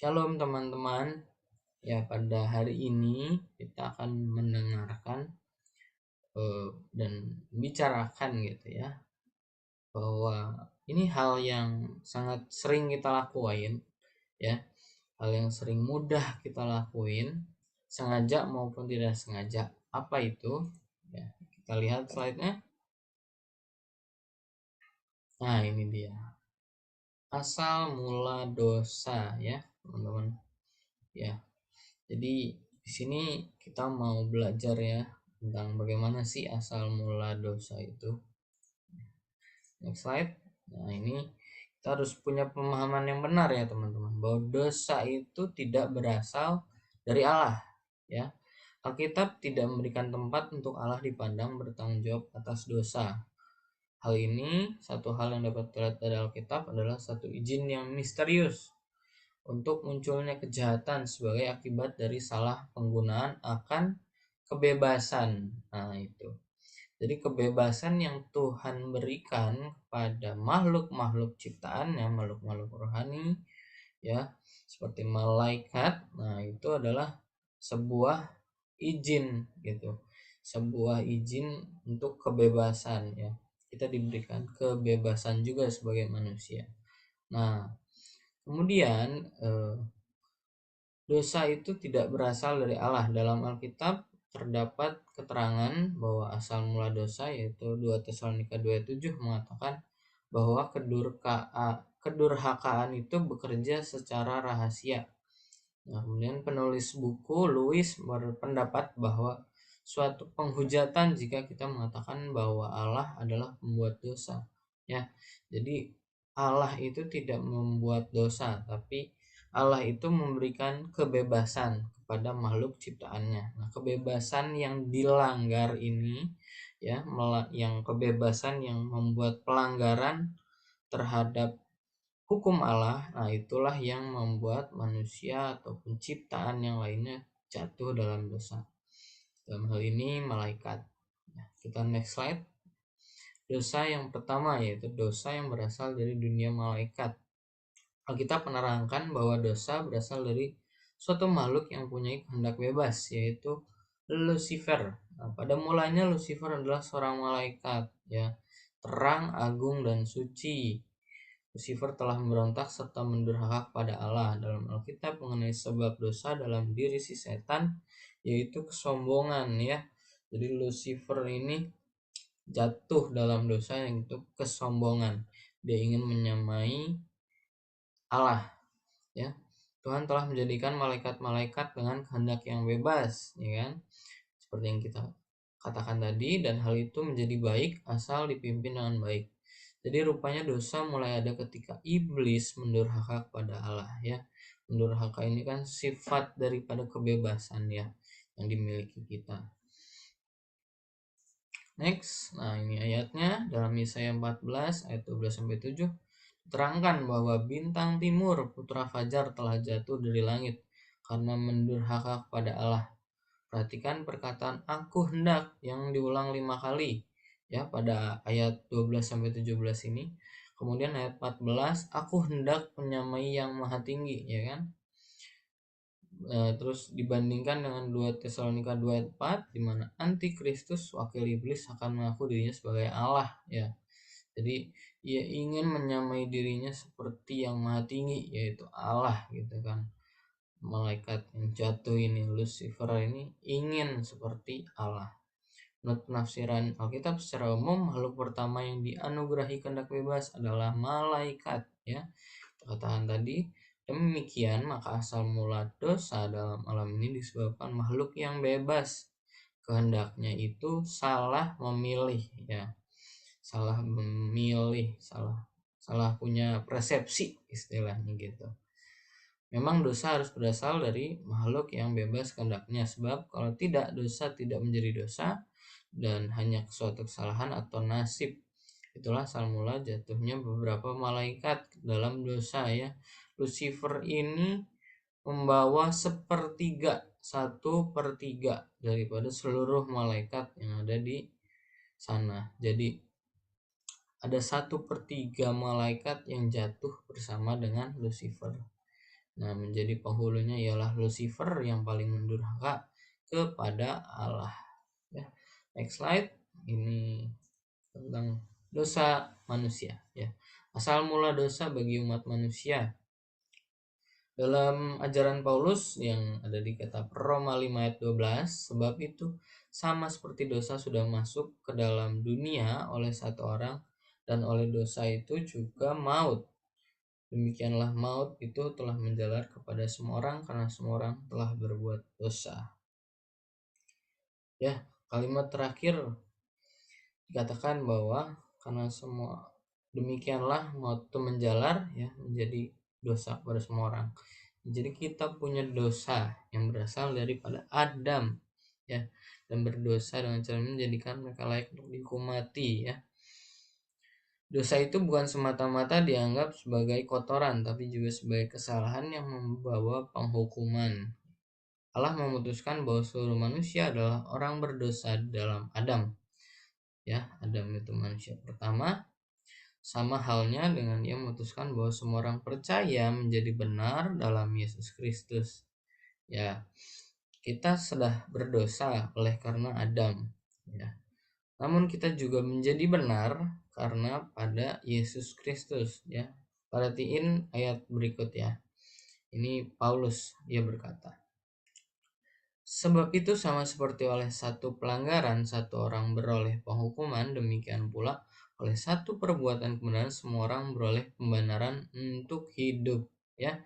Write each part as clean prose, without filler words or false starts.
Shalom teman-teman. Ya, pada hari ini kita akan mendengarkan dan bicarakan gitu ya, bahwa ini hal yang sangat sering kita lakuin ya, hal yang sering mudah kita lakuin, sengaja maupun tidak sengaja. Apa itu? Ya, kita lihat slide-nya. Nah, ini dia. Asal mula dosa ya, teman-teman. Ya. Jadi di sini kita mau belajar ya tentang bagaimana sih asal mula dosa itu. Next slide. Nah, ini kita harus punya pemahaman yang benar ya teman-teman, bahwa dosa itu tidak berasal dari Allah ya. Alkitab tidak memberikan tempat untuk Allah dipandang bertanggung jawab atas dosa. Hal ini, satu hal yang dapat terlihat dari Alkitab adalah satu izin yang misterius untuk munculnya kejahatan sebagai akibat dari salah penggunaan akan kebebasan. Nah, itu. Jadi kebebasan yang Tuhan berikan kepada makhluk-makhluk ciptaannya, makhluk-makhluk rohani ya, seperti malaikat. Nah, itu adalah sebuah izin gitu. Sebuah izin untuk kebebasan ya. Kita diberikan kebebasan juga sebagai manusia. Nah, kemudian dosa itu tidak berasal dari Allah. Dalam Alkitab terdapat keterangan bahwa asal mula dosa, yaitu 2 Tesalonika 2:7 mengatakan bahwa kedurhakaan itu bekerja secara rahasia. Nah, kemudian penulis buku Louis berpendapat bahwa suatu penghujatan jika kita mengatakan bahwa Allah adalah pembuat dosa. Ya, jadi Allah itu tidak membuat dosa, tapi Allah itu memberikan kebebasan kepada makhluk ciptaannya. Nah, kebebasan yang dilanggar ini ya, yang kebebasan yang membuat pelanggaran terhadap hukum Allah, nah itulah yang membuat manusia ataupun ciptaan yang lainnya jatuh dalam dosa. Dalam hal ini malaikat. Nah, kita next slide. Dosa yang pertama yaitu dosa yang berasal dari dunia malaikat. Alkitab menerangkan bahwa dosa berasal dari suatu makhluk yang punya kehendak bebas, yaitu Lucifer. Nah, pada mulanya Lucifer adalah seorang malaikat ya, terang, agung, dan suci. Lucifer telah memberontak serta mendurhaka pada Allah. Dalam Alkitab mengenai sebab dosa dalam diri si setan, yaitu kesombongan ya. Jadi Lucifer ini jatuh dalam dosa yang itu kesombongan. Dia ingin menyamai Allah ya. Tuhan telah menjadikan malaikat-malaikat dengan kehendak yang bebas, ya kan? Seperti yang kita katakan tadi, dan hal itu menjadi baik asal dipimpin dengan baik. Jadi rupanya dosa mulai ada ketika iblis mendurhaka kepada Allah ya. Mendurhaka ini kan sifat daripada kebebasan ya yang dimiliki kita. Next, nah ini ayatnya dalam Yesaya 14 ayat 12 sampai 7 terangkan bahwa bintang timur putra fajar telah jatuh dari langit karena mendurhaka kepada Allah. Perhatikan perkataan aku hendak yang diulang 5 kali ya pada ayat 12 sampai 17 ini. Kemudian ayat 14 aku hendak menyamai yang maha tinggi ya kan. Terus dibandingkan dengan 2 Tesalonika 2 ayat 4 di mana antikristus wakil iblis akan mengaku dirinya sebagai Allah ya. Jadi ia ingin menyamai dirinya seperti yang maha tinggi yaitu Allah gitu kan. Malaikat yang jatuh ini Lucifer ini ingin seperti Allah. Menurut penafsiran Alkitab secara umum makhluk pertama yang dianugerahi kehendak bebas adalah malaikat ya. Katakan tadi demikian maka asal mula dosa dalam alam ini disebabkan makhluk yang bebas kehendaknya itu salah memilih ya. Salah memilih, salah punya persepsi istilahnya gitu. Memang dosa harus berasal dari makhluk yang bebas kehendaknya, sebab kalau tidak dosa tidak menjadi dosa dan hanya suatu kesalahan atau nasib. Itulah asal mula jatuhnya beberapa malaikat dalam dosa ya. Lucifer ini membawa 1/3 daripada seluruh malaikat yang ada di sana. Jadi ada 1/3 malaikat yang jatuh bersama dengan Lucifer. Nah, menjadi penghulunya ialah Lucifer yang paling mendurhaka kepada Allah. Ya. Next slide. Ini tentang dosa manusia. Ya. Asal mula dosa bagi umat manusia. Dalam ajaran Paulus yang ada di kitab Roma 5 ayat 12, sebab itu sama seperti dosa sudah masuk ke dalam dunia oleh satu orang, dan oleh dosa itu juga maut. Demikianlah maut itu telah menjalar kepada semua orang karena semua orang telah berbuat dosa. Ya, kalimat terakhir dikatakan bahwa karena semua demikianlah maut itu menjalar ya menjadi dosa kepada semua orang. Jadi kita punya dosa yang berasal daripada Adam ya, dan berdosa dengan cara menjadikan mereka layak untuk dihukum mati ya. Dosa itu bukan semata-mata dianggap sebagai kotoran, tapi juga sebagai kesalahan yang membawa penghukuman. Allah memutuskan bahwa seluruh manusia adalah orang berdosa dalam Adam. Ya, Adam itu manusia pertama. Sama halnya dengan ia memutuskan bahwa semua orang percaya menjadi benar dalam Yesus Kristus. Ya, kita sudah berdosa oleh karena Adam. Ya. Namun kita juga menjadi benar karena pada Yesus Kristus. Ya, perhatiin ayat berikut ya. Ini Paulus, dia berkata, sebab itu sama seperti oleh satu pelanggaran satu orang beroleh penghukuman, demikian pula oleh satu perbuatan kebenaran semua orang beroleh pembenaran untuk hidup ya.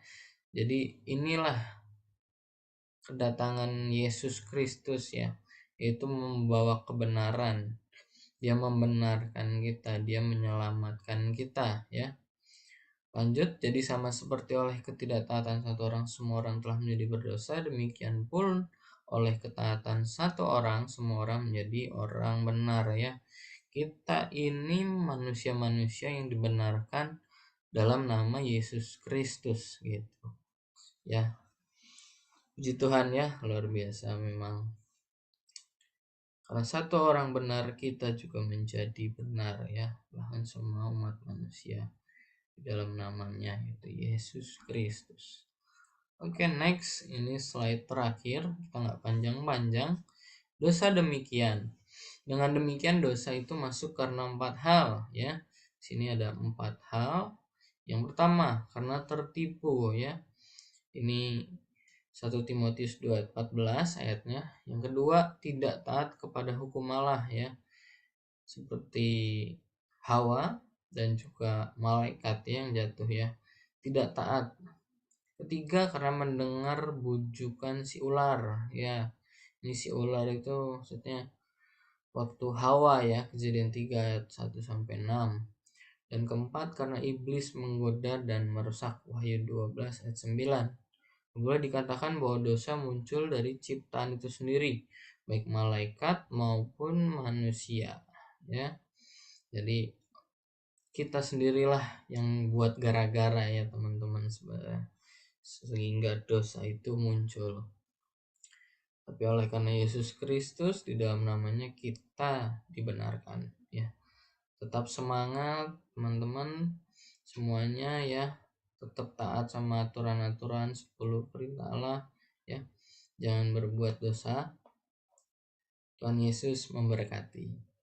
Jadi inilah kedatangan Yesus Kristus ya, yaitu membawa kebenaran. Dia membenarkan kita, dia menyelamatkan kita ya. Lanjut, jadi sama seperti oleh ketidaktaatan satu orang semua orang telah menjadi berdosa, demikian pun oleh ketaatan satu orang semua orang menjadi orang benar ya. Kita ini manusia-manusia yang dibenarkan dalam nama Yesus Kristus gitu. Ya. Puji Tuhan ya, luar biasa memang. Karena satu orang benar kita juga menjadi benar ya, bahkan semua umat manusia dalam namanya itu Yesus Kristus. Oke, next, ini slide terakhir, kita nggak panjang-panjang. Dosa demikian. Dengan demikian dosa itu masuk karena 4 hal ya. Sini ada 4 hal. Yang pertama, karena tertipu ya. Ini 1 Timotius 2:14 ayatnya. Yang kedua, tidak taat kepada hukum Allah ya. Seperti Hawa dan juga malaikat yang jatuh ya, tidak taat. Ketiga, karena mendengar bujukan si ular ya. Ini si ular itu maksudnya waktu Hawa ya, Kejadian 3 ayat 1 sampai 6. Dan keempat, karena iblis menggoda dan merusak, Wahyu 12 ayat 9. Boleh dikatakan bahwa dosa muncul dari ciptaan itu sendiri, baik malaikat maupun manusia ya. Jadi kita sendirilah yang buat gara-gara ya teman-teman sebenarnya, sehingga dosa itu muncul. Tapi oleh karena Yesus Kristus di dalam namanya kita dibenarkan ya. Tetap semangat teman-teman semuanya ya. Tetap taat sama aturan-aturan 10 perintah Allah ya. Jangan berbuat dosa. Tuhan Yesus memberkati.